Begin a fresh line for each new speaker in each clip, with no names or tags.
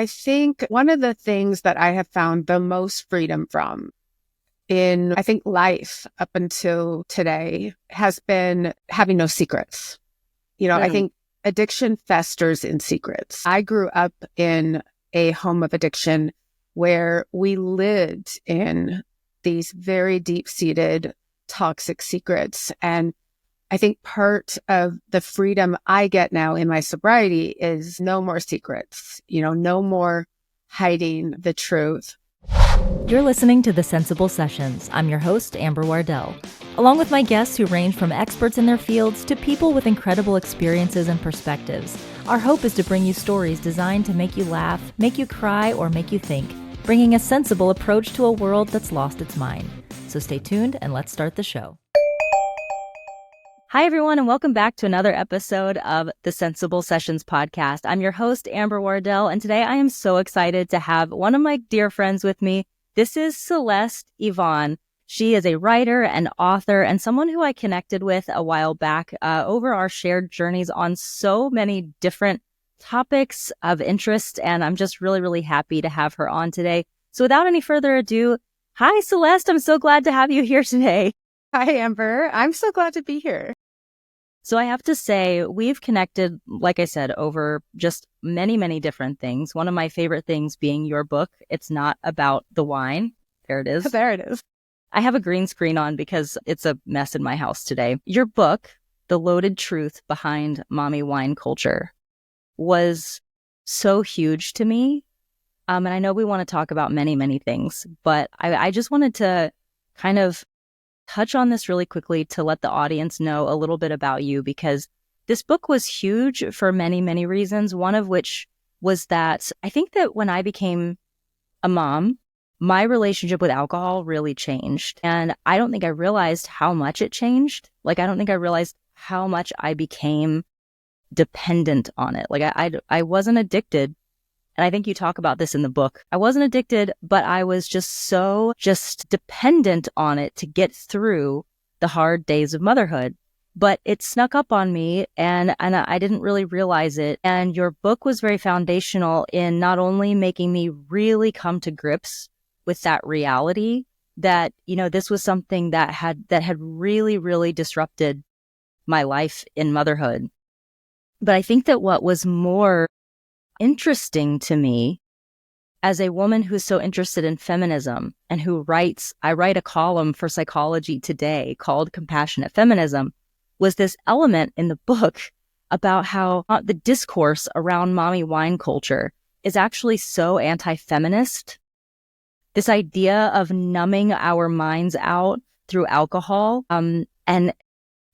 I think one of the things that I have found the most freedom from in, I think, life up until today has been having no secrets. I think addiction festers in secrets. I grew up in a home of addiction where we lived in these very deep-seated toxic secrets. And I think part of the freedom I get now in my sobriety is no more secrets, no more hiding the truth.
You're listening to The Sensible Sessions. I'm your host, Amber Wardell. Along with my guests who range from experts in their fields to people with incredible experiences and perspectives, our hope is to bring you stories designed to make you laugh, make you cry, or make you think, bringing a sensible approach to a world that's lost its mind. So stay tuned and let's start the show. Hi, everyone, and welcome back to another episode of the Sensible Sessions podcast. I'm your host, Amber Wardell, and today I am so excited to have one of my dear friends with me. This is Celeste Yvonne. She is a writer and author and someone who I connected with a while back over our shared journeys on so many different topics of interest, and I'm just really, really happy to have her on today. So without any further ado, hi, Celeste. I'm so glad to have you here today.
Hi, Amber. I'm so glad to be here.
So I have to say, we've connected, like I said, over just many, many different things. One of my favorite things being your book. It's not about the wine. There it is.
There it is.
I have a green screen on because it's a mess in my house today. Your book, The Loaded Truth Behind Mommy Wine Culture, was so huge to me. And I know we want to talk about many, many things, but I just wanted to kind of touch on this really quickly to let the audience know a little bit about you, because this book was huge for many, many reasons. One of which was that I think that when I became a mom, my relationship with alcohol really changed. And I don't think I realized how much it changed. I don't think I realized how much I became dependent on it. I wasn't addicted. And I think you talk about this in the book. I wasn't addicted, but I was just dependent on it to get through the hard days of motherhood. But it snuck up on me and I didn't really realize it. And your book was very foundational in not only making me really come to grips with that reality that, this was something that had really, really disrupted my life in motherhood. But I think that what was more interesting to me as a woman who's so interested in feminism and who I write a column for Psychology Today called Compassionate Feminism, was this element in the book about how the discourse around mommy wine culture is actually so anti-feminist. This idea of numbing our minds out through alcohol, and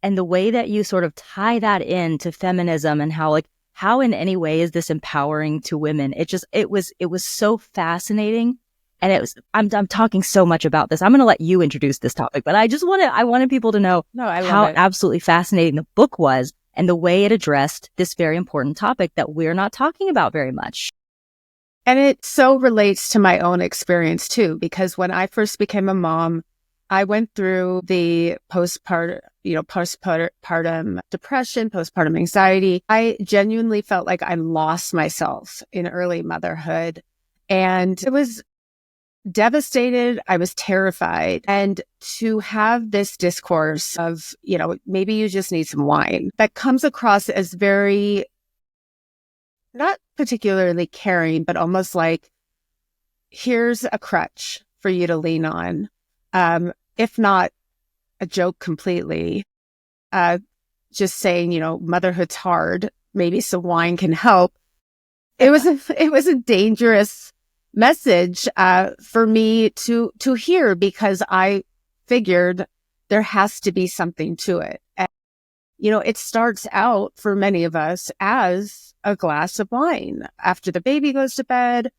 the way that you sort of tie that into feminism and how in any way is this empowering to women? It was so fascinating. And I'm talking so much about this. I'm going to let you introduce this topic, but I wanted people to know how absolutely fascinating the book was and the way it addressed this very important topic that we're not talking about very much.
And it so relates to my own experience too, because when I first became a mom, I went through the postpartum depression, postpartum anxiety. I genuinely felt like I lost myself in early motherhood, and I was devastated. I was terrified. And to have this discourse of, maybe you just need some wine, that comes across as very, not particularly caring, but almost like, here's a crutch for you to lean on. If not a joke completely, just saying, motherhood's hard, maybe some wine can help. It was a dangerous message, for me to hear, because I figured there has to be something to it. And, it starts out for many of us as a glass of wine after the baby goes to bed.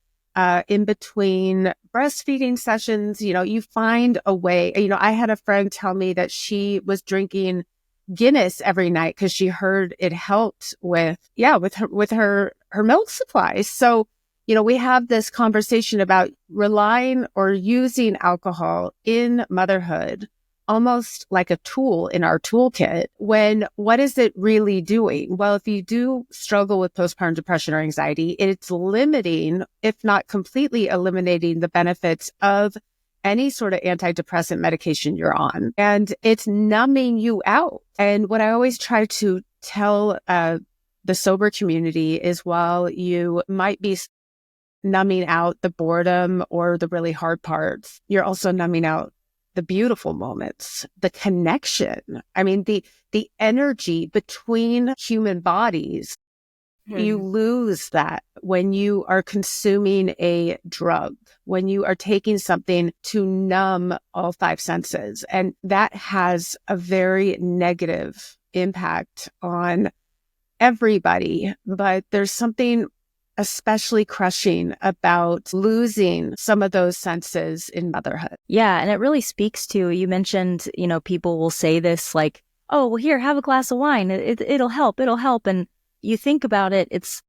In between breastfeeding sessions, you find a way. I had a friend tell me that she was drinking Guinness every night because she heard it helped with her milk supply. So, we have this conversation about relying or using alcohol in motherhood almost like a tool in our toolkit, when what is it really doing? Well, if you do struggle with postpartum depression or anxiety, it's limiting, if not completely eliminating, the benefits of any sort of antidepressant medication you're on. And it's numbing you out. And what I always try to tell the sober community is, while you might be numbing out the boredom or the really hard parts, you're also numbing out the beautiful moments, the connection. I mean, the energy between human bodies. You lose that when you are consuming a drug, when you are taking something to numb all five senses. And that has a very negative impact on everybody. But there's something especially crushing about losing some of those senses in motherhood.
Yeah. And it really speaks to, you mentioned, people will say this like, oh, well, here, have a glass of wine. It'll help. It'll help. And you think about it, it's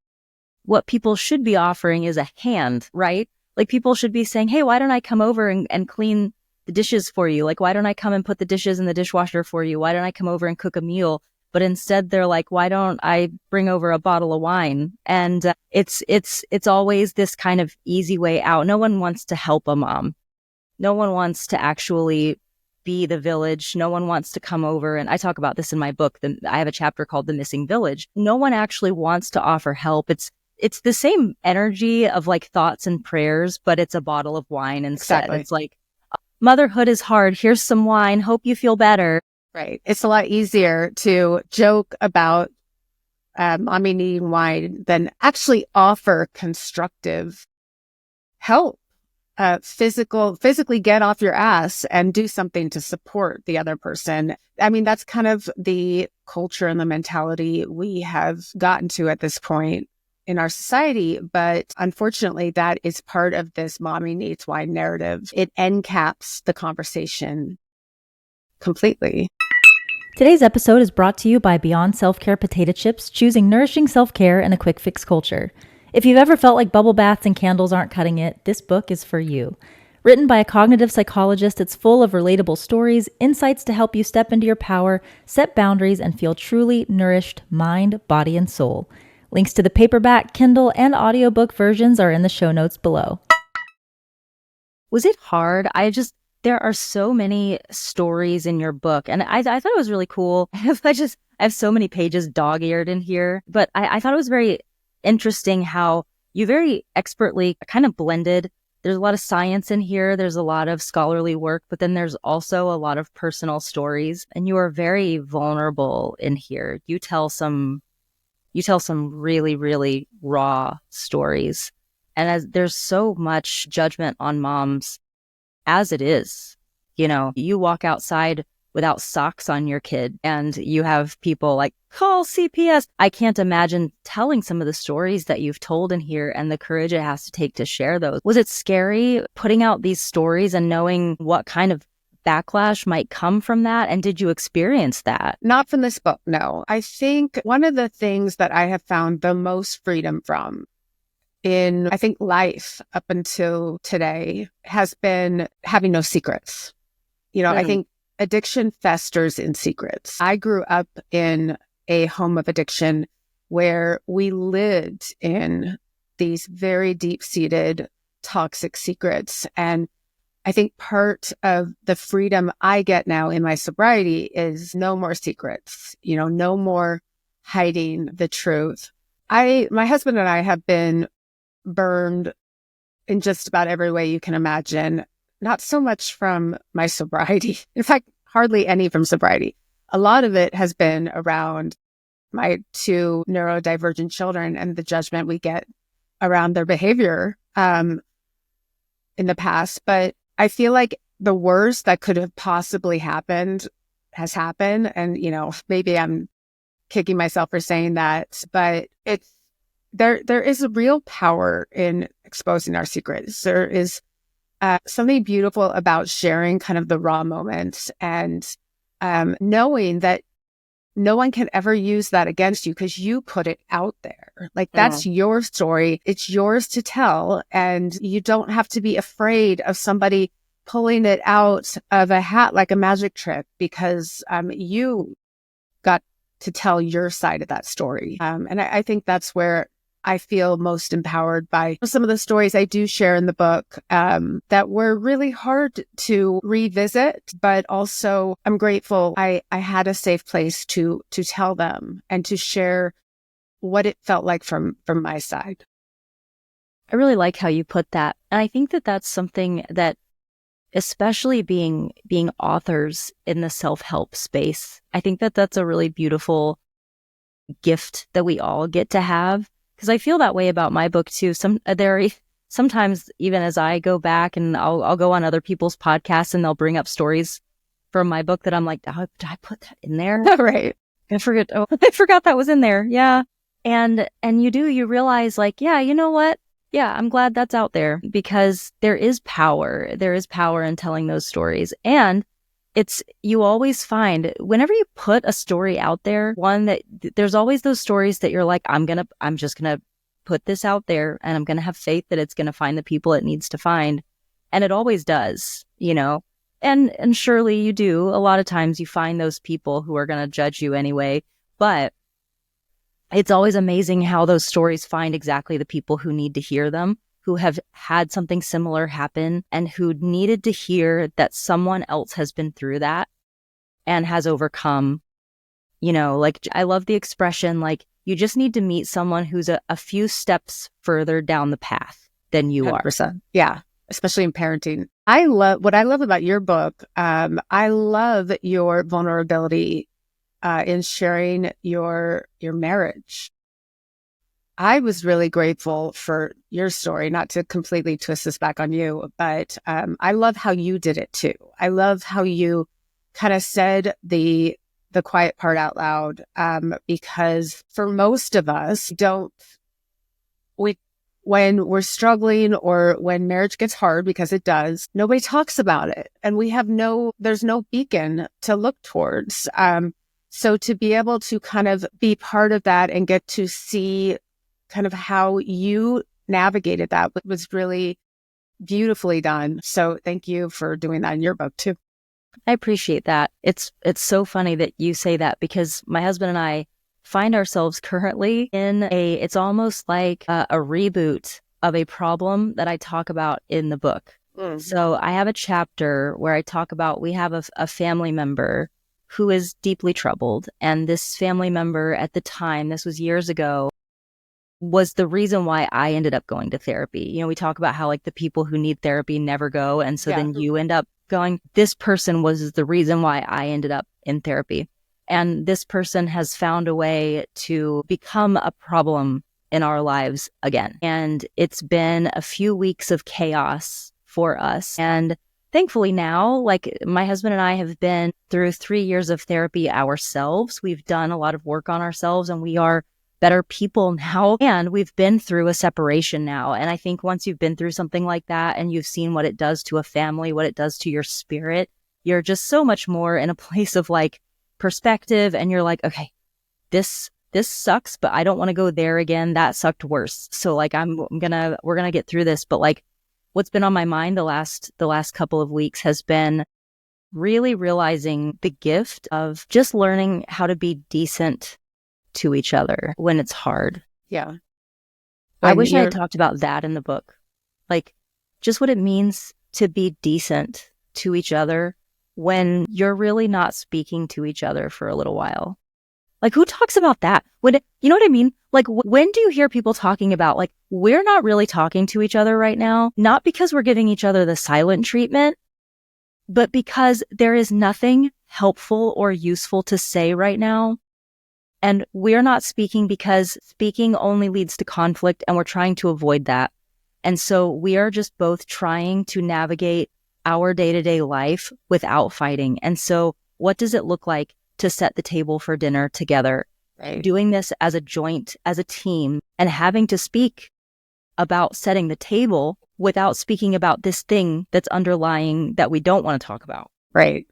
what people should be offering is a hand, right? Like people should be saying, hey, why don't I come over and clean the dishes for you? Like, why don't I come and put the dishes in the dishwasher for you? Why don't I come over and cook a meal? But instead they're like, why don't I bring over a bottle of wine? And it's always this kind of easy way out. No one wants to help a mom. No one wants to actually be the village. No one wants to come over. And I talk about this in my book. I have a chapter called The Missing Village. No one actually wants to offer help. It's the same energy of like thoughts and prayers, but it's a bottle of wine instead.
Exactly.
It's like, motherhood is hard. Here's some wine. Hope you feel better.
Right. It's a lot easier to joke about mommy needing wine than actually offer constructive help. Physically get off your ass and do something to support the other person. I mean, that's kind of the culture and the mentality we have gotten to at this point in our society. But unfortunately, that is part of this mommy needs wine narrative. It end caps the conversation completely.
Today's episode is brought to you by Beyond Self-Care Potato Chips, choosing nourishing self-care in a quick fix culture. If you've ever felt like bubble baths and candles aren't cutting it, this book is for you. Written by a cognitive psychologist, it's full of relatable stories, insights to help you step into your power, set boundaries, and feel truly nourished mind, body, and soul. Links to the paperback, Kindle, and audiobook versions are in the show notes below.
Was it hard? There are so many stories in your book, and I thought it was really cool. I have so many pages dog-eared in here, but I thought it was very interesting how you very expertly kind of blended. There's a lot of science in here. There's a lot of scholarly work, but then there's also a lot of personal stories, and you are very vulnerable in here. You tell some really, really raw stories. And as there's so much judgment on moms as it is, you walk outside without socks on your kid and you have people like, call CPS. I can't imagine telling some of the stories that you've told in here and the courage it has to take to share those. Was it scary putting out these stories and knowing what kind of backlash might come from that? And did you experience that?
Not from this book, no. I think one of the things that I have found the most freedom from in, I think, life up until today has been having no secrets. I think addiction festers in secrets. I grew up in a home of addiction where we lived in these very deep-seated toxic secrets. And I think part of the freedom I get now in my sobriety is no more secrets, no more hiding the truth. My husband and I have been burned in just about every way you can imagine, not so much from my sobriety. In fact, hardly any from sobriety. A lot of it has been around my two neurodivergent children and the judgment we get around their behavior in the past. But I feel like the worst that could have possibly happened has happened. And, maybe I'm kicking myself for saying that, but there is a real power in exposing our secrets. There is something beautiful about sharing kind of the raw moments and knowing that no one can ever use that against you because you put it out there. Like that's your story. It's yours to tell. And you don't have to be afraid of somebody pulling it out of a hat like a magic trick because you got to tell your side of that story. And I think that's where I feel most empowered by some of the stories I do share in the book that were really hard to revisit, but also I'm grateful I had a safe place to tell them and to share what it felt like from my side.
I really like how you put that. And I think that that's something that, especially being authors in the self-help space, I think that that's a really beautiful gift that we all get to have. Because I feel that way about my book too. Sometimes even as I go back and I'll go on other people's podcasts and they'll bring up stories from my book that I'm like, oh, did I put that in there?
Right.
I forget. Oh, I forgot that was in there. Yeah. And you realize like, yeah, you know what? Yeah, I'm glad that's out there because there is power. There is power in telling those stories. And you always find whenever you put a story out there, one that there's always those stories that you're like, I'm just gonna put this out there and I'm gonna have faith that it's gonna find the people it needs to find. And it always does, and surely you do. A lot of times you find those people who are gonna judge you anyway, but it's always amazing how those stories find exactly the people who need to hear them, who have had something similar happen and who needed to hear that someone else has been through that and has overcome. Like I love the expression, like you just need to meet someone who's a few steps further down the path than you
100%.
are.
Yeah. Especially in parenting. What I love about your book. I love your vulnerability in sharing your marriage. I was really grateful for your story, not to completely twist this back on you, but I love how you did it too. I love how you kind of said the quiet part out loud, because for most of us, when we're struggling or when marriage gets hard, because it does, nobody talks about it. And there's no beacon to look towards. So to be able to kind of be part of that and get to see kind of how you navigated that was really beautifully done. So thank you for doing that in your book too.
I appreciate that. It's so funny that you say that because my husband and I find ourselves currently it's almost like a reboot of a problem that I talk about in the book. So I have a chapter where I talk about, we have a family member who is deeply troubled. And this family member at the time, this was years ago, was the reason why I ended up going to therapy. We talk about how like the people who need therapy never go. And so then you end up going, this person was the reason why I ended up in therapy. And this person has found a way to become a problem in our lives again. And it's been a few weeks of chaos for us. And thankfully now, like my husband and I have been through 3 years of therapy ourselves. We've done a lot of work on ourselves and we are better people now. And we've been through a separation now. And I think once you've been through something like that and you've seen what it does to a family, what it does to your spirit, you're just so much more in a place of like perspective. And you're like, okay, this sucks, but I don't want to go there again. That sucked worse. So like, we're going to get through this. But like what's been on my mind the last couple of weeks has been really realizing the gift of just learning how to be decent to each other when it's hard.
Yeah.
I wish I had talked about that in the book. Like just what it means to be decent to each other when you're really not speaking to each other for a little while. Like who talks about that? You know what I mean? Like when do you hear people talking about like, we're not really talking to each other right now, not because we're giving each other the silent treatment, but because there is nothing helpful or useful to say right now. And we're not speaking because speaking only leads to conflict and we're trying to avoid that. And so we are just both trying to navigate our day-to-day life without fighting. And so what does it look like to set the table for dinner together? Right. Doing this as a team and having to speak about setting the table without speaking about this thing that's underlying that we don't want to talk about.
Right.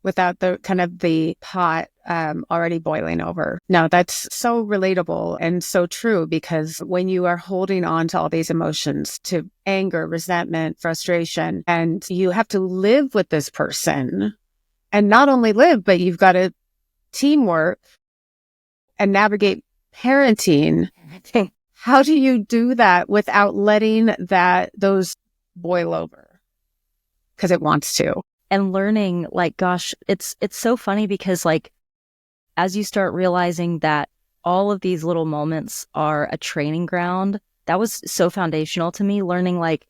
without the kind of the pot already boiling over. Now, that's so relatable and so true, because when you are holding on to all these emotions, to anger, resentment, frustration, and you have to live with this person, and not only live, but you've got to teamwork and navigate parenting. How do you do that without letting those boil over? Because it wants to.
And learning, like, gosh, it's so funny because, like, as you start realizing that all of these little moments are a training ground, that was so foundational to me. Learning, like,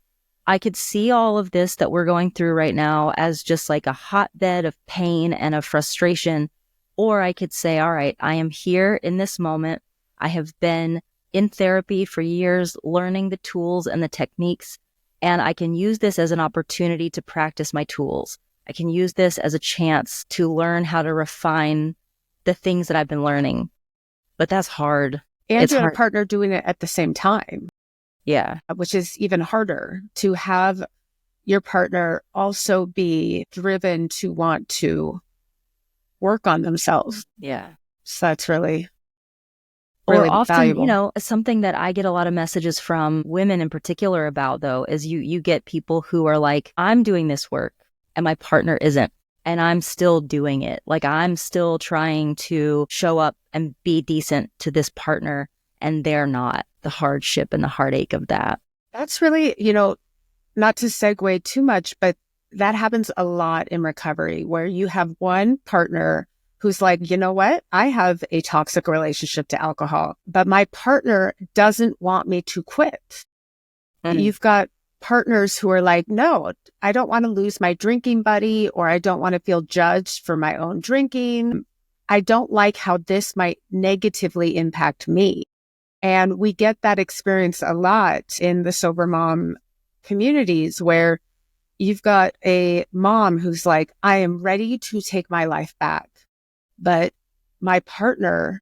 I could see all of this that we're going through right now as just like a hotbed of pain and of frustration. Or I could say, all right, I am here in this moment. I have been in therapy for years, learning the tools and the techniques, and I can use this as an opportunity to practice my tools. I can use this as a chance to learn how to refine the things that I've been learning. But that's hard.
And
It's
you had
hard.
a partner doing it at the same time.
Yeah.
Which is even harder, to have your partner also be driven to want to work on themselves.
Yeah.
So that's really
Or often,
valuable.
something that I get a lot of messages from women in particular about, though, is you get people who are like, I'm doing this work and my partner isn't, and I'm still doing it. Like, I'm still trying to show up and be decent to this partner, and they're not. The hardship and the heartache of that.
That's really, not to segue too much, but that happens a lot in recovery, where you have one partner who's like, you know what? I have a toxic relationship to alcohol, but my partner doesn't want me to quit.
Mm-hmm.
You've got partners who are like, no, I don't want to lose my drinking buddy, or I don't want to feel judged for my own drinking. I don't like how this might negatively impact me. And we get that experience a lot in the sober mom communities, where you've got a mom who's like, I am ready to take my life back, but my partner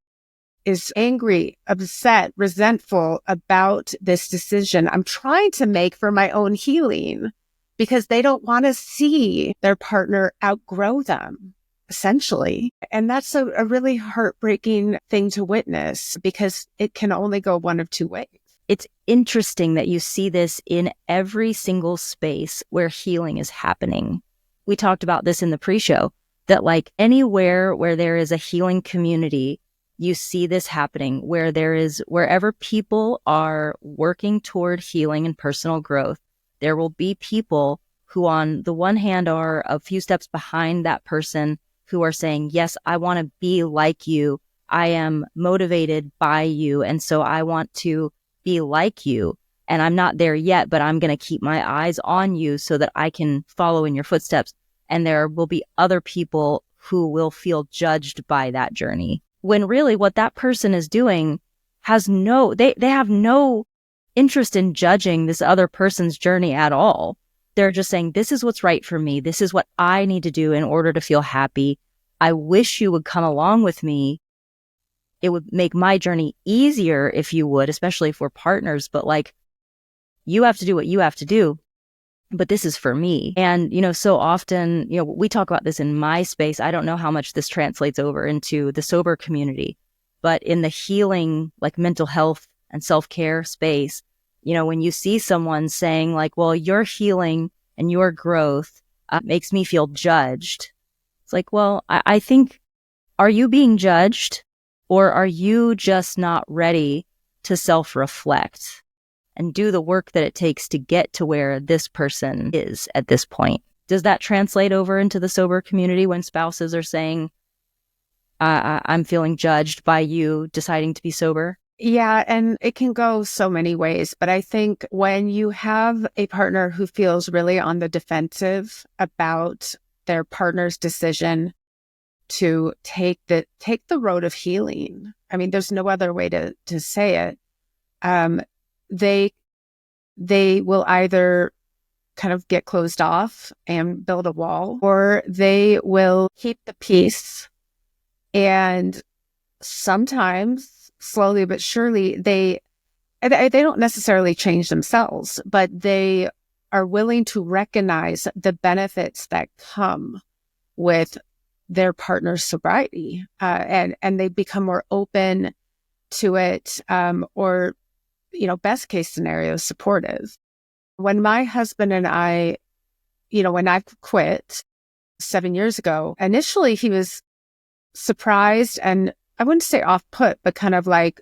is angry, upset, resentful about this decision I'm trying to make for my own healing, because they don't want to see their partner outgrow them, essentially. And that's a really heartbreaking thing to witness, because it can only go one of two ways.
It's interesting that you see this in every single space where healing is happening. We talked about this in the pre-show, that like anywhere where there is a healing community, you see this happening, wherever people are working toward healing and personal growth, there will be people who on the one hand are a few steps behind that person, who are saying, yes, I want to be like you. I am motivated by you. And so I want to be like you. And I'm not there yet, but I'm going to keep my eyes on you so that I can follow in your footsteps. And there will be other people who will feel judged by that journey, when really what that person is doing they have no interest in judging this other person's journey at all. They're just saying, this is what's right for me. This is what I need to do in order to feel happy. I wish you would come along with me. It would make my journey easier if you would, especially if we're partners, but like, you have to do what you have to do. But this is for me. And, so often, we talk about this in my space. I don't know how much this translates over into the sober community, but in the healing, like mental health and self-care space, when you see someone saying like, well, your healing and your growth makes me feel judged. It's like, well, I think, are you being judged, or are you just not ready to self-reflect and do the work that it takes to get to where this person is at this point? Does that translate over into the sober community when spouses are saying, I'm feeling judged by you deciding to be sober?
Yeah, and it can go so many ways. But I think when you have a partner who feels really on the defensive about their partner's decision to take the road of healing, I mean, there's no other way to say it. They will either kind of get closed off and build a wall, or they will keep the peace. And sometimes, slowly but surely, they don't necessarily change themselves, but they are willing to recognize the benefits that come with their partner's sobriety, and they become more open to it, or, best case scenario, supportive. When my husband and I, when I quit 7 years ago, initially he was surprised and I wouldn't say off put, but kind of like,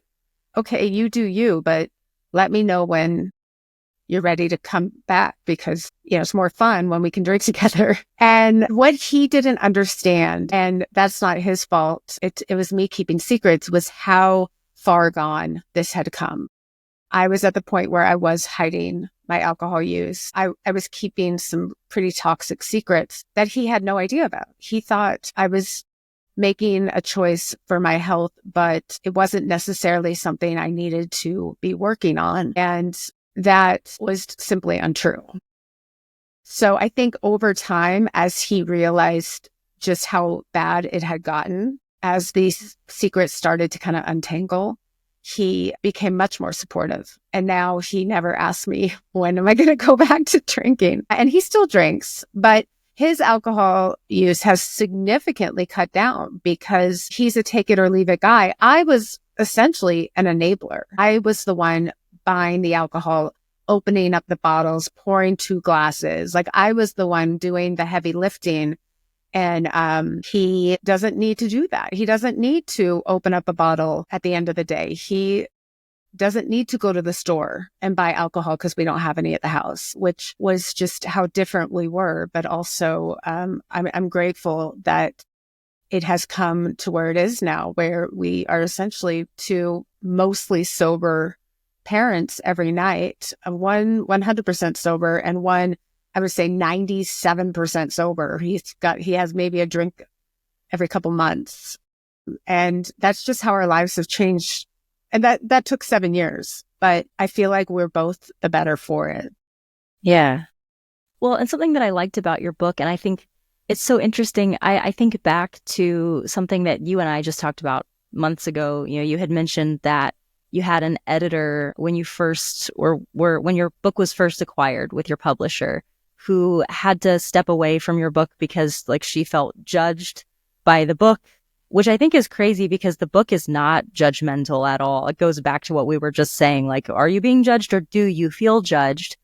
okay, you do you, but let me know when you're ready to come back because, it's more fun when we can drink together. And what he didn't understand, and that's not his fault, it was me keeping secrets, was how far gone this had come. I was at the point where I was hiding my alcohol use. I was keeping some pretty toxic secrets that he had no idea about. He thought I was making a choice for my health, but it wasn't necessarily something I needed to be working on. And that was simply untrue. So I think over time, as he realized just how bad it had gotten, as these secrets started to kind of untangle, he became much more supportive. And now he never asks me, when am I going to go back to drinking? And he still drinks, but his alcohol use has significantly cut down because he's a take it or leave it guy. I was essentially an enabler. I was the one buying the alcohol, opening up the bottles, pouring 2 glasses. Like I was the one doing the heavy lifting. And he doesn't need to do that. He doesn't need to open up a bottle at the end of the day. He doesn't need to go to the store and buy alcohol because we don't have any at the house, which was just how different we were. But also, I'm grateful that it has come to where it is now, where we are essentially 2 mostly sober parents every night, one 100% sober and one, I would say 97% sober. He has maybe a drink every couple months. And that's just how our lives have changed. And that took 7 years, but I feel like we're both the better for it.
Yeah. Well, and something that I liked about your book, and I think it's so interesting. I think back to something that you and I just talked about months ago. You had mentioned that you had an editor when you first when your book was first acquired with your publisher, who had to step away from your book because she felt judged by the book, which I think is crazy because the book is not judgmental at all. It goes back to what we were just saying, are you being judged or do you feel judged?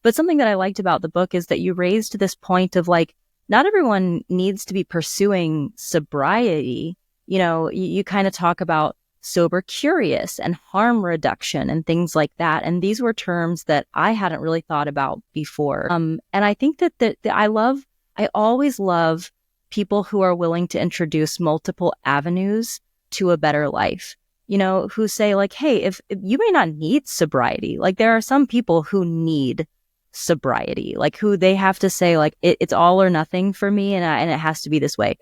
But something that I liked about the book is that you raised this point of not everyone needs to be pursuing sobriety. You kind of talk about sober curious and harm reduction and things like that. And these were terms that I hadn't really thought about before. And I think that I always love people who are willing to introduce multiple avenues to a better life, who say hey, if you may not need sobriety, there are some people who need sobriety, who they have to say it's all or nothing for me. And it has to be this way.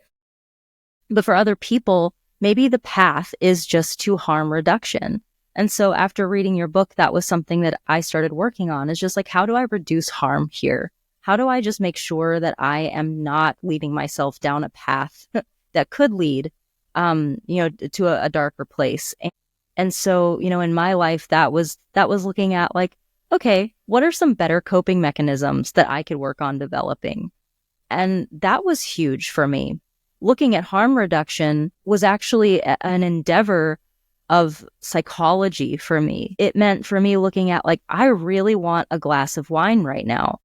But for other people, maybe the path is just to harm reduction. And so after reading your book, that was something that I started working on, is just how do I reduce harm here? How do I just make sure that I am not leading myself down a path that could lead, to a darker place? And so, in my life, that was looking at okay, what are some better coping mechanisms that I could work on developing? And that was huge for me. Looking at harm reduction was actually an endeavor of psychology for me. It meant for me looking at I really want a glass of wine right now.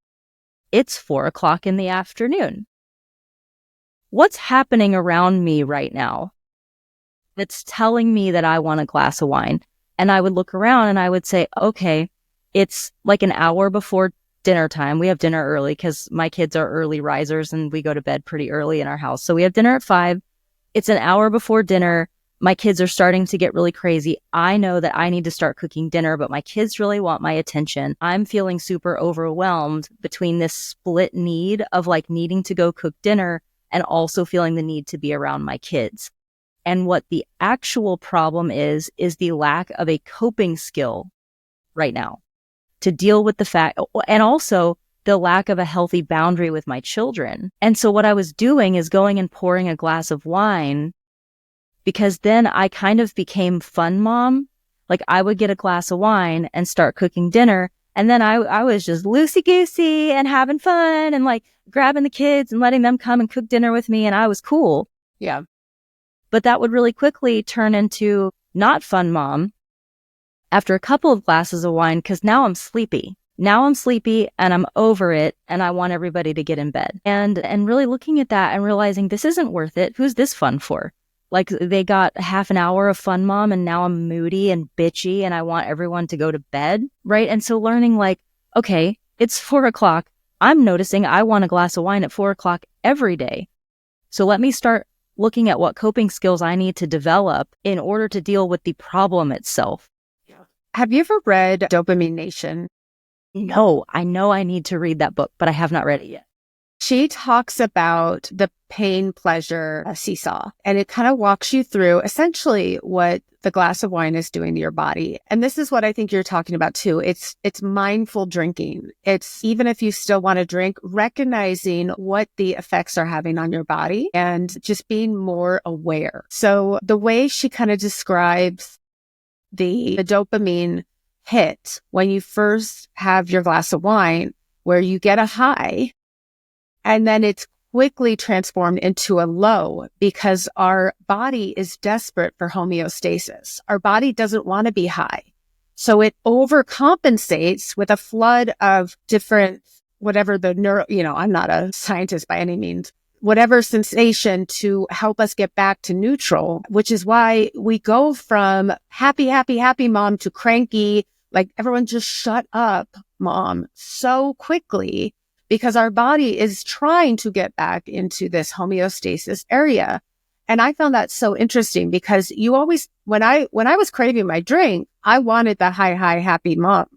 It's 4:00 in the afternoon. What's happening around me right now that's telling me that I want a glass of wine? And I would look around and I would say, okay, it's an hour before dinner time. We have dinner early because my kids are early risers and we go to bed pretty early in our house. So we have dinner at 5. It's an hour before dinner. My kids are starting to get really crazy. I know that I need to start cooking dinner, but my kids really want my attention. I'm feeling super overwhelmed between this split need of needing to go cook dinner and also feeling the need to be around my kids. And what the actual problem is the lack of a coping skill right now to deal with the fact, and also the lack of a healthy boundary with my children. And so what I was doing is going and pouring a glass of wine, because then I kind of became fun mom. I would get a glass of wine and start cooking dinner. And then I was just loosey-goosey and having fun and grabbing the kids and letting them come and cook dinner with me. And I was cool.
Yeah.
But that would really quickly turn into not fun mom after a couple of glasses of wine, because now I'm sleepy. Now I'm sleepy and I'm over it and I want everybody to get in bed. And really looking at that and realizing this isn't worth it. Who's this fun for? Like they got half an hour of fun mom and now I'm moody and bitchy and I want everyone to go to bed, right? And so learning like, okay, it's 4:00. I'm noticing I want a glass of wine at 4:00 every day. So let me start looking at what coping skills I need to develop in order to deal with the problem itself.
Have you ever read Dopamine Nation?
No, I know I need to read that book, but I have not read it yet.
She talks about the pain pleasure seesaw, and it kind of walks you through essentially what the glass of wine is doing to your body. And this is what I think you're talking about too. It's mindful drinking. It's even if you still want to drink, recognizing what the effects are having on your body and just being more aware. So the way she kind of describes the dopamine hit when you first have your glass of wine, where you get a high and then it's quickly transformed into a low because our body is desperate for homeostasis. Our body doesn't want to be high. So it overcompensates with a flood of different, whatever the I'm not a scientist by any means, whatever sensation to help us get back to neutral, which is why we go from happy, happy, happy mom to cranky, like everyone just shut up mom so quickly because our body is trying to get back into this homeostasis area. And I found that so interesting because you always, when I was craving my drink, I wanted the high, happy mom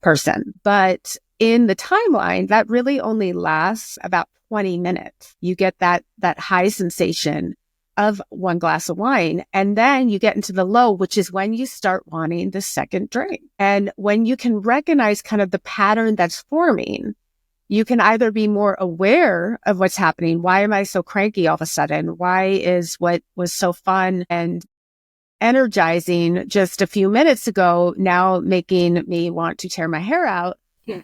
person. But in the timeline, that really only lasts about 20 minutes. You get that high sensation of one glass of wine. And then you get into the low, which is when you start wanting the second drink. And when you can recognize kind of the pattern that's forming, you can either be more aware of what's happening. Why am I so cranky all of a sudden? Why is what was so fun and energizing just a few minutes ago now making me want to tear my hair out?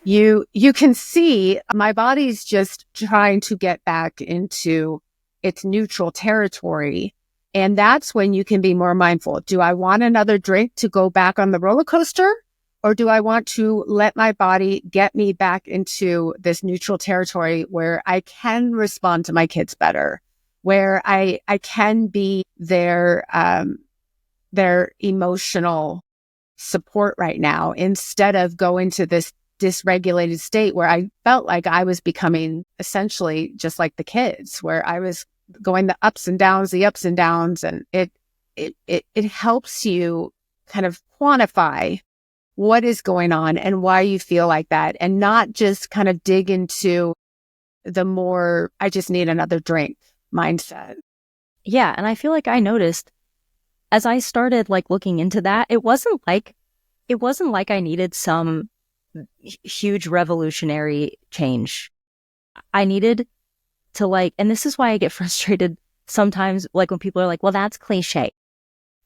You can see my body's just trying to get back into its neutral territory. And that's when you can be more mindful. Do I want another drink to go back on the roller coaster? Or do I want to let my body get me back into this neutral territory where I can respond to my kids better, where I can be their emotional support right now instead of going to this dysregulated state where I felt like I was becoming essentially just like the kids, where I was going the ups and downs. And it helps you kind of quantify what is going on and why you feel like that, and not just kind of dig into the more, I just need another drink mindset.
Yeah. And I feel like I noticed as I started like looking into that, it wasn't like I needed some huge revolutionary change. I needed to like, and this is why I get frustrated sometimes, like when people are like, well, that's cliche.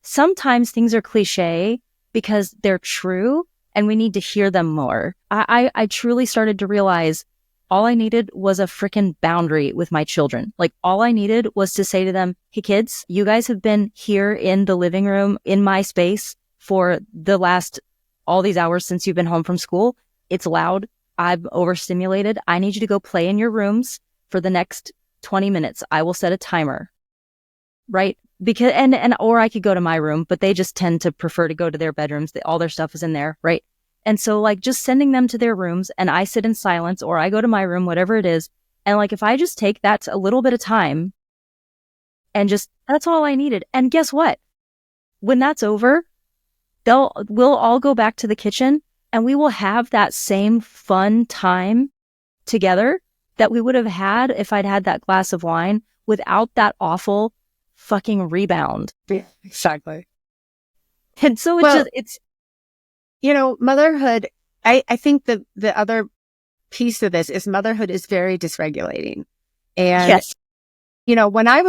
Sometimes things are cliche because they're true and we need to hear them more. I truly started to realize all I needed was a freaking boundary with my children. Like all I needed was to say to them, hey kids, you guys have been here in the living room in my space for the last all these hours since you've been home from school. It's loud. I'm overstimulated. I need you to go play in your rooms for the next 20 minutes. I will set a timer. Right? Because, or I could go to my room, but they just tend to prefer to go to their bedrooms. All their stuff is in there. Right? And so like just sending them to their rooms and I sit in silence or I go to my room, whatever it is. And like, if I just take that a little bit of time and just, that's all I needed. And guess what? When that's over, we'll all go back to the kitchen and we will have that same fun time together that we would have had if I'd had that glass of wine without that awful fucking rebound.
Yeah, exactly.
And so it's
motherhood, I think the other piece of this is motherhood is very dysregulating. And,
yes.
When I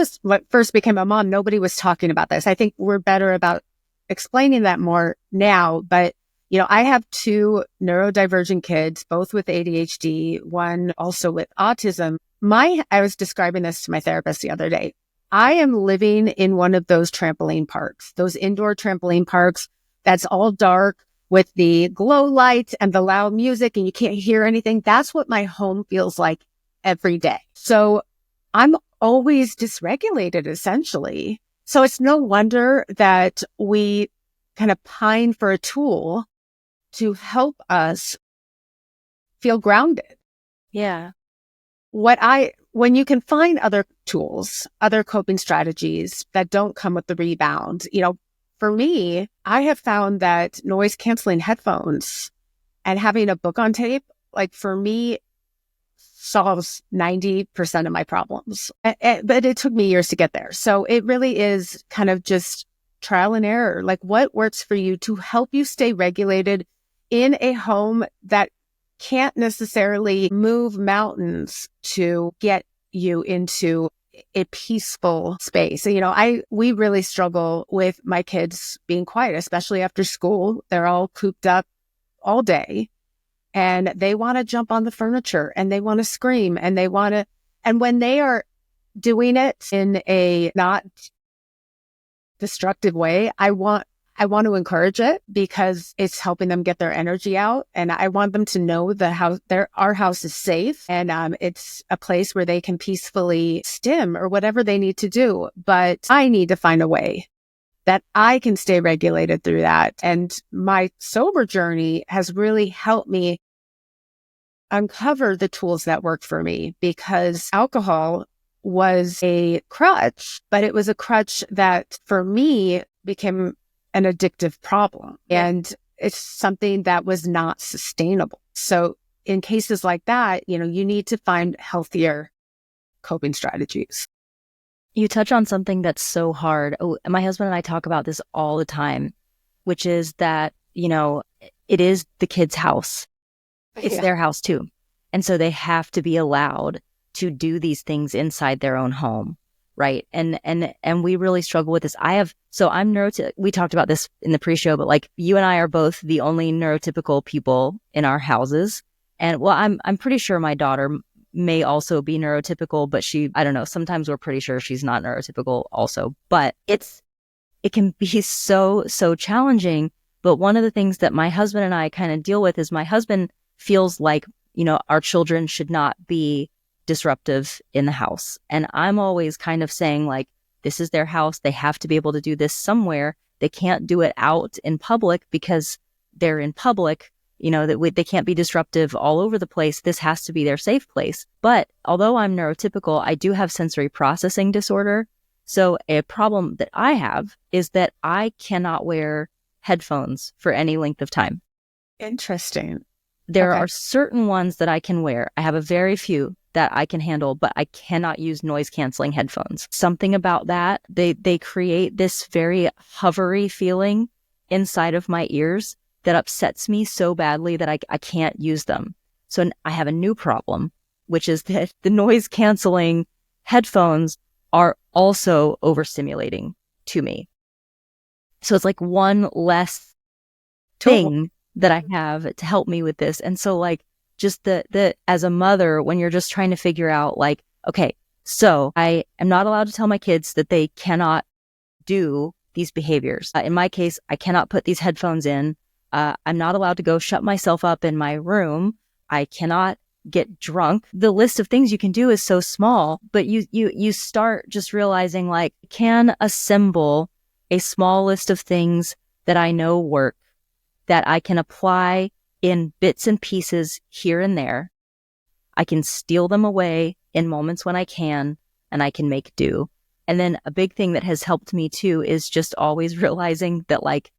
first became a mom, nobody was talking about this. I think we're better about explaining that more now. But, I have two neurodivergent kids, both with ADHD, one also with autism. I was describing this to my therapist the other day. I am living in one of those trampoline parks, those indoor trampoline parks that's all dark with the glow lights and the loud music and you can't hear anything. That's what my home feels like every day. So I'm always dysregulated, essentially. So it's no wonder that we kind of pine for a tool to help us feel grounded.
Yeah.
When you can find other tools, other coping strategies that don't come with the rebound, for me, I have found that noise canceling headphones and having a book on tape, like for me, solves 90% of my problems. But it took me years to get there. So it really is kind of just trial and error. Like what works for you to help you stay regulated in a home that can't necessarily move mountains to get you into a peaceful space. We really struggle with my kids being quiet, especially after school. They're all cooped up all day and they want to jump on the furniture and they want to scream and and when they are doing it in a not destructive way, I want to encourage it because it's helping them get their energy out. And I want them to know our house is safe and it's a place where they can peacefully stim or whatever they need to do. But I need to find a way that I can stay regulated through that. And my sober journey has really helped me uncover the tools that work for me because alcohol was a crutch, but it was a crutch that for me became an addictive problem. And it's something that was not sustainable. So in cases like that, you need to find healthier coping strategies.
You touch on something that's so hard. Oh, my husband and I talk about this all the time, which is that, it is the kid's house. It's their house too. And so they have to be allowed to do these things inside their own home. Right. And we really struggle with this. We talked about this in the pre-show, but like you and I are both the only neurotypical people in our houses. And well, I'm pretty sure my daughter may also be neurotypical, but I don't know, sometimes we're pretty sure she's not neurotypical also, but it can be so challenging. But one of the things that my husband and I kind of deal with is my husband feels like, our children should not be disruptive in the house. And I'm always kind of saying like, this is their house. They have to be able to do this somewhere. They can't do it out in public because they're in public, they can't be disruptive all over the place. This has to be their safe place. But although I'm neurotypical, I do have sensory processing disorder. So a problem that I have is that I cannot wear headphones for any length of time.
Interesting.
There are certain ones that I can wear. I have a very few that I can handle, but I cannot use noise canceling headphones. Something about that, they create this very hovery feeling inside of my ears that upsets me so badly that I can't use them. So I have a new problem, which is that the noise canceling headphones are also overstimulating to me. So it's like one less thing that I have to help me with this. And so like just the as a mother, when you're just trying to figure out like, okay, so I am not allowed to tell my kids that they cannot do these behaviors. In my case, I cannot put these headphones in. I'm not allowed to go shut myself up in my room. I cannot get drunk. The list of things you can do is so small, but you start just realizing like, can assemble a small list of things that I know work, that I can apply in bits and pieces here and there. I can steal them away in moments when I can, and I can make do. And then a big thing that has helped me too is just always realizing that like,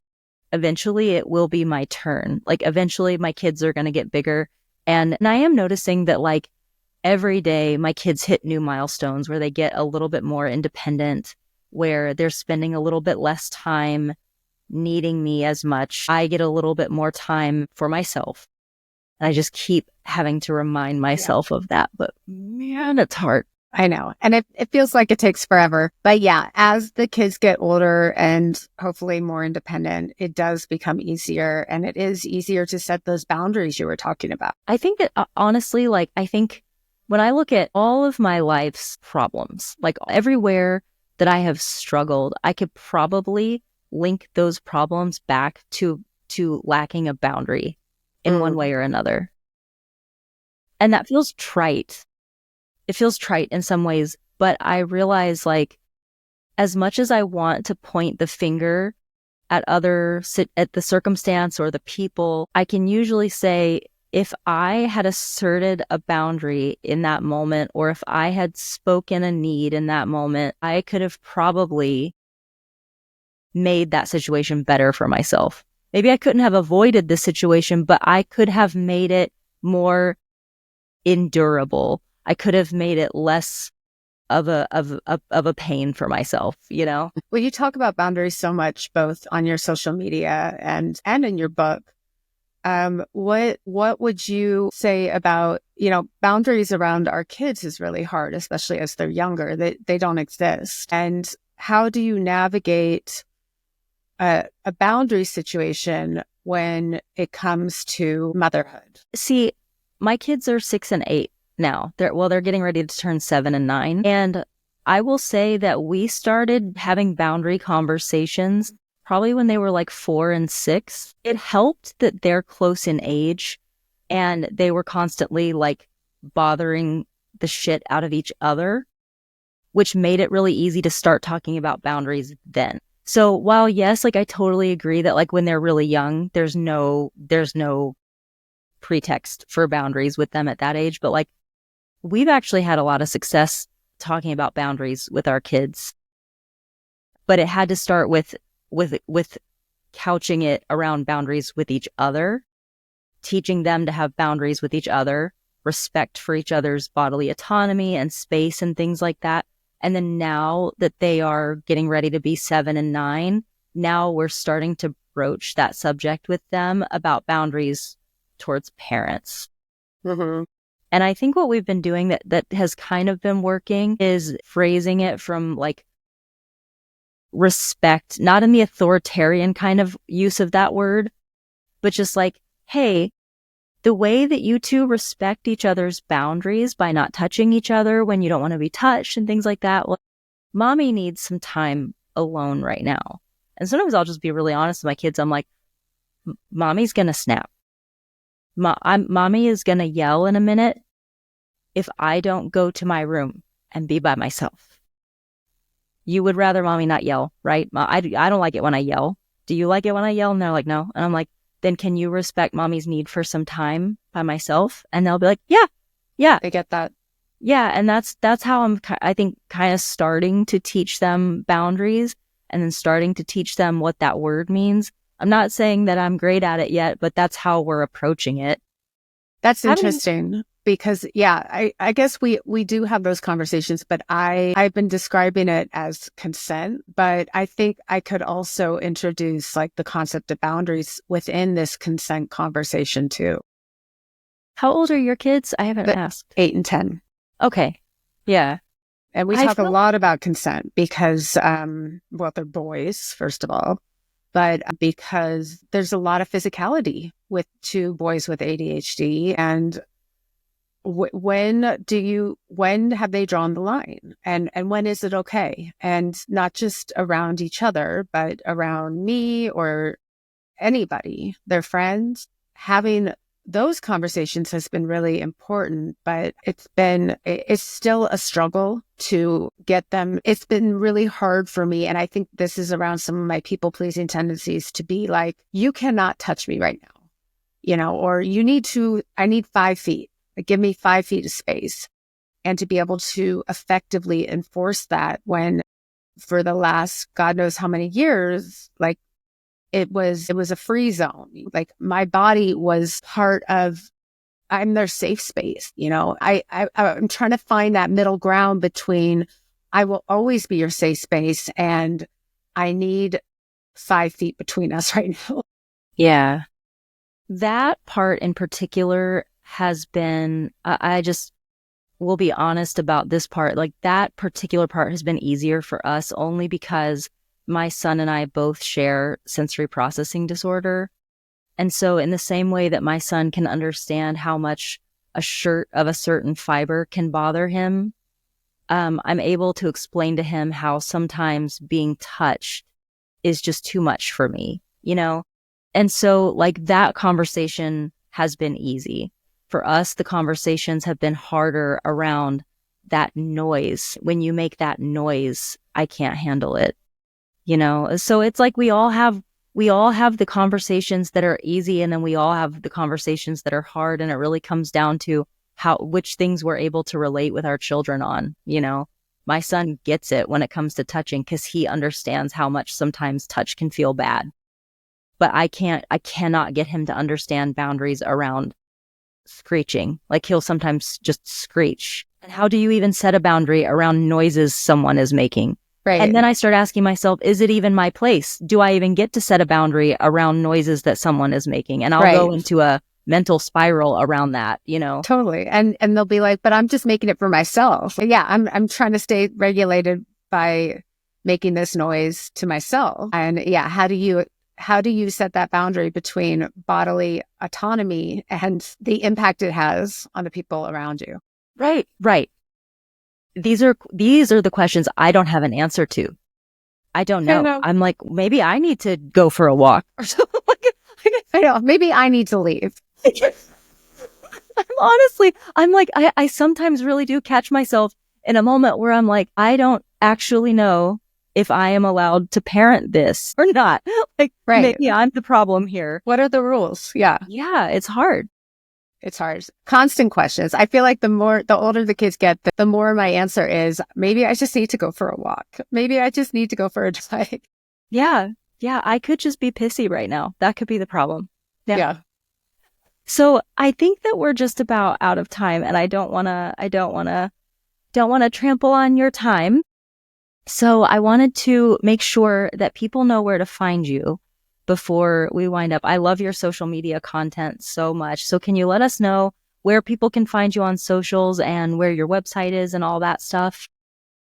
eventually it will be my turn. Like eventually my kids are going to get bigger. And I am noticing that like every day my kids hit new milestones where they get a little bit more independent, where they're spending a little bit less time needing me as much. I get a little bit more time for myself. And I just keep having to remind myself of that. But man, it's hard.
I know. And it feels like it takes forever. But yeah, as the kids get older and hopefully more independent, it does become easier. And it is easier to set those boundaries you were talking about.
I think that honestly, like, I think when I look at all of my life's problems, like everywhere that I have struggled, I could probably link those problems back to lacking a boundary in one way or another. And that feels trite. It feels trite in some ways, but I realize, like, as much as I want to point the finger at the circumstance or the people, I can usually say, if I had asserted a boundary in that moment, or if I had spoken a need in that moment, I could have probably made that situation better for myself. Maybe I couldn't have avoided the situation, but I could have made it more endurable. I could have made it less of a pain for myself, you know?
Well, you talk about boundaries so much, both on your social media and in your book. What would you say about, boundaries around our kids is really hard, especially as they're younger. They don't exist. And how do you navigate a boundary situation when it comes to motherhood?
See, my kids are 6 and 8 now. They're getting ready to turn 7 and 9. And I will say that we started having boundary conversations probably when they were like 4 and 6. It helped that they're close in age and they were constantly like bothering the shit out of each other, which made it really easy to start talking about boundaries then. So while yes, like I totally agree that like when they're really young, there's no pretext for boundaries with them at that age. But like we've actually had a lot of success talking about boundaries with our kids. But it had to start with couching it around boundaries with each other, teaching them to have boundaries with each other, respect for each other's bodily autonomy and space and things like that. And then now that they are getting ready to be 7 and 9, now we're starting to broach that subject with them about boundaries towards parents.
Mm-hmm.
And I think what we've been doing that has kind of been working is phrasing it from like respect, not in the authoritarian kind of use of that word, but just like, hey, the way that you two respect each other's boundaries by not touching each other when you don't want to be touched and things like that. Well, mommy needs some time alone right now. And sometimes I'll just be really honest with my kids. I'm like, mommy's going to snap. Mommy is going to yell in a minute if I don't go to my room and be by myself. You would rather mommy not yell, right? I don't like it when I yell. Do you like it when I yell? And they're like, no. And I'm like, then can you respect mommy's need for some time by myself? And they'll be like, yeah.
I get that.
Yeah. And that's how I think, kind of starting to teach them boundaries and then starting to teach them what that word means. I'm not saying that I'm great at it yet, but that's how we're approaching it.
That's interesting because, I guess we do have those conversations, but I've been describing it as consent, but I think I could also introduce like the concept of boundaries within this consent conversation too.
How old are your kids? I haven't asked.
8 and 10.
Okay. Yeah.
And we talk a lot about consent because, they're boys, first of all, but because there's a lot of physicality with 2 boys with ADHD. And when have they drawn the line? And when is it okay? And not just around each other, but around me or anybody, their friends. Having those conversations has been really important, but it's still a struggle to get them. It's been really hard for me. And I think this is around some of my people pleasing tendencies to be like, you cannot touch me right now, or I need 5 feet. Like, give me 5 feet of space. And to be able to effectively enforce that when for the last God knows how many years, like it was a free zone. Like my body was part of, I'm their safe space. I'm trying to find that middle ground between I will always be your safe space and I need 5 feet between us right now.
Yeah. That part in particular has been, I just will be honest about this part. Like that particular part has been easier for us only because my son and I both share sensory processing disorder. And so in the same way that my son can understand how much a shirt of a certain fiber can bother him, I'm able to explain to him how sometimes being touched is just too much for me, you know? And so like that conversation has been easy. For us, the conversations have been harder around that noise. When you make that noise, I can't handle it, you know? So it's like we all have the conversations that are easy, and then we all have the conversations that are hard. And it really comes down to which things we're able to relate with our children on, you know? My son gets it when it comes to touching because he understands how much sometimes touch can feel bad. But I cannot get him to understand boundaries around screeching. Like he'll sometimes just screech. And how do you even set a boundary around noises someone is making?
Right.
And then I start asking myself, is it even my place? Do I even get to set a boundary around noises that someone is making? And I'll go into a mental spiral around that, you know?
Totally. And they'll be like, but I'm just making it for myself. Yeah, I'm trying to stay regulated by making this noise to myself. And yeah, how do you set that boundary between bodily autonomy and the impact it has on the people around you?
Right. These are the questions I don't have an answer to. I don't know. I'm like, maybe I need to go for a walk or something.
I know. Maybe I need to leave.
I'm like, I sometimes really do catch myself in a moment where I'm like, I don't actually know if I am allowed to parent this or not. Like, maybe I'm the problem here.
What are the rules? Yeah.
Yeah, it's hard.
It's hard. Constant questions. I feel like the older the kids get, the more my answer is, maybe I just need to go for a walk. Maybe I just need to go for a drive.
Yeah. I could just be pissy right now. That could be the problem.
Yeah.
So I think that we're just about out of time, and I don't want to trample on your time. So I wanted to make sure that people know where to find you before we wind up. I love your social media content so much. So can you let us know where people can find you on socials and where your website is and all that stuff?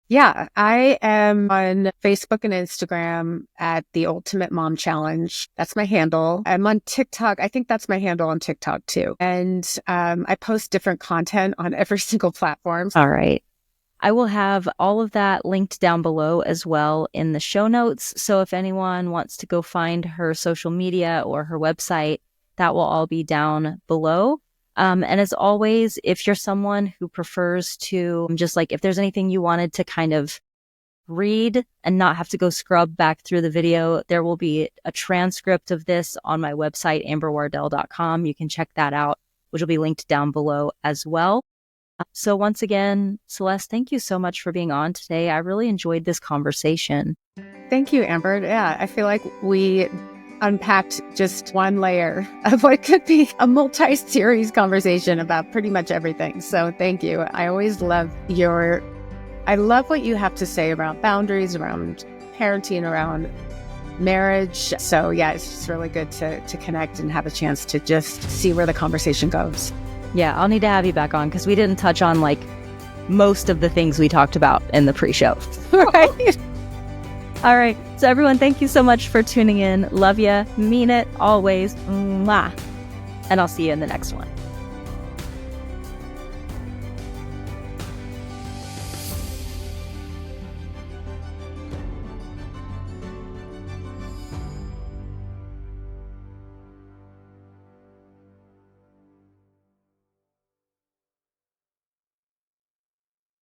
Yeah, I am on Facebook and Instagram at The Ultimate Mom Challenge. That's my handle. I'm on TikTok. I think that's my handle on TikTok too. And I post different content on every single platform.
All right. I will have all of that linked down below as well in the show notes. So if anyone wants to go find her social media or her website, that will all be down below. And as always, if you're someone who prefers to just like, if there's anything you wanted to kind of read and not have to go scrub back through the video, there will be a transcript of this on my website, amberwardell.com. You can check that out, which will be linked down below as well. So once again, Celeste, thank you so much for being on today. I really enjoyed this conversation.
Thank you, Amber. Yeah, I feel like we unpacked just one layer of what could be a multi-series conversation about pretty much everything. So thank you. I always love I love what you have to say around boundaries, around parenting, around marriage. So yeah, it's just really good to connect and have a chance to just see where the conversation goes.
Yeah, I'll need to have you back on because we didn't touch on like most of the things we talked about in the pre-show.
Right.
All right. So everyone, thank you so much for tuning in. Love ya. Mean it always. Mwah. And I'll see you in the next one.